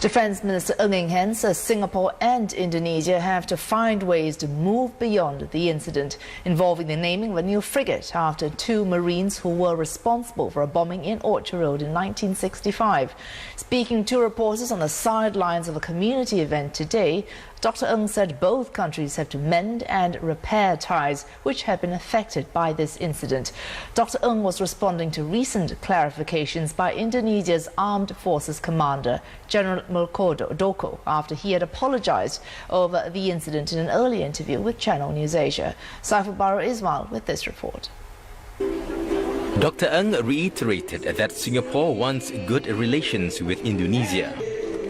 Defence Minister Ng Eng Hen says Singapore and Indonesia have to find ways to move beyond the incident involving the naming of a new frigate after two Marines who were responsible for a bombing in Orchard Road in 1965. Speaking to reporters on the sidelines of a community event today, Dr. Ng said both countries have to mend and repair ties which have been affected by this incident. Dr. Ng was responding to recent clarifications by Indonesia's Armed Forces commander, General Moeldoko, after he had apologised over the incident in an earlier interview with Channel NewsAsia. Saiful Ismail with this report. Dr. Ng reiterated that Singapore wants good relations with Indonesia.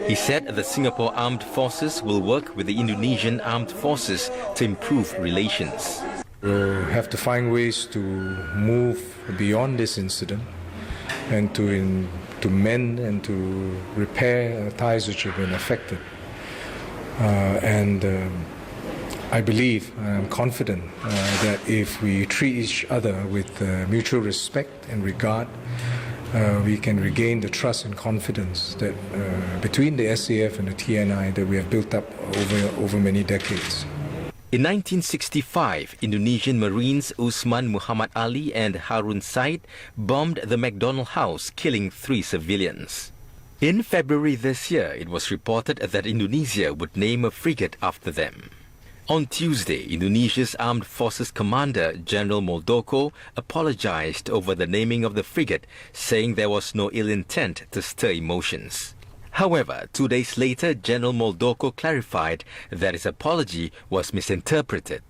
He said the Singapore Armed Forces will work with the Indonesian Armed Forces to improve relations. We have to find ways to move beyond this incident and to mend and to repair ties which have been affected. I believe, I'm confident that if we treat each other with mutual respect and regard, we can regain the trust and confidence that between the SAF and the TNI that we have built up over many decades. In 1965, Indonesian Marines Usman Muhammad Ali and Harun Said bombed the McDonald House, killing 3 civilians. In February this year, it was reported that Indonesia would name a frigate after them. On Tuesday, Indonesia's Armed Forces commander, General Moeldoko, apologised over the naming of the frigate, saying there was no ill intent to stir emotions. However, 2 days later, General Moeldoko clarified that his apology was misinterpreted.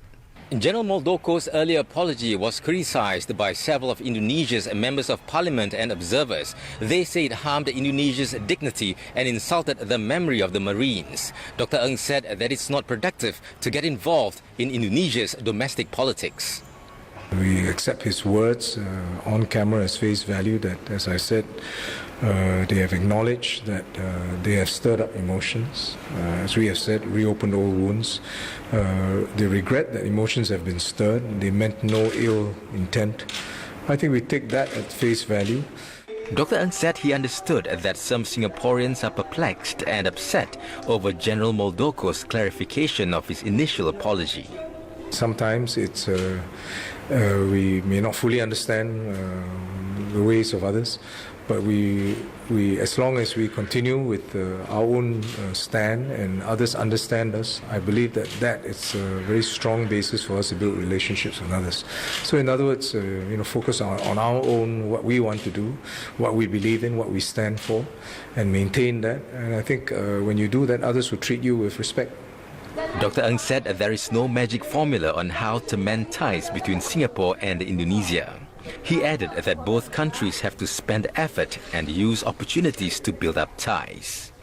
General Moeldoko's earlier apology was criticised by several of Indonesia's members of parliament and observers. They say it harmed Indonesia's dignity and insulted the memory of the Marines. Dr. Ng said that it's not productive to get involved in Indonesia's domestic politics. We accept his words on camera as face value that, as I said, they have acknowledged that they have stirred up emotions. As we have said, reopened old wounds. They regret that emotions have been stirred. They meant no ill intent. I think we take that at face value. Dr. Ng said he understood that some Singaporeans are perplexed and upset over General Moeldoko's clarification of his initial apology. Sometimes it's we may not fully understand the ways of others, but we as long as we continue with our own stand and others understand us, I believe that it's a very strong basis for us to build relationships with others. So in other words, focus on our own, what we want to do, what we believe in, what we stand for, and maintain that. And I think when you do that, others will treat you with respect. Dr. Ng said that there is no magic formula on how to mend ties between Singapore and Indonesia. He added that both countries have to spend effort and use opportunities to build up ties.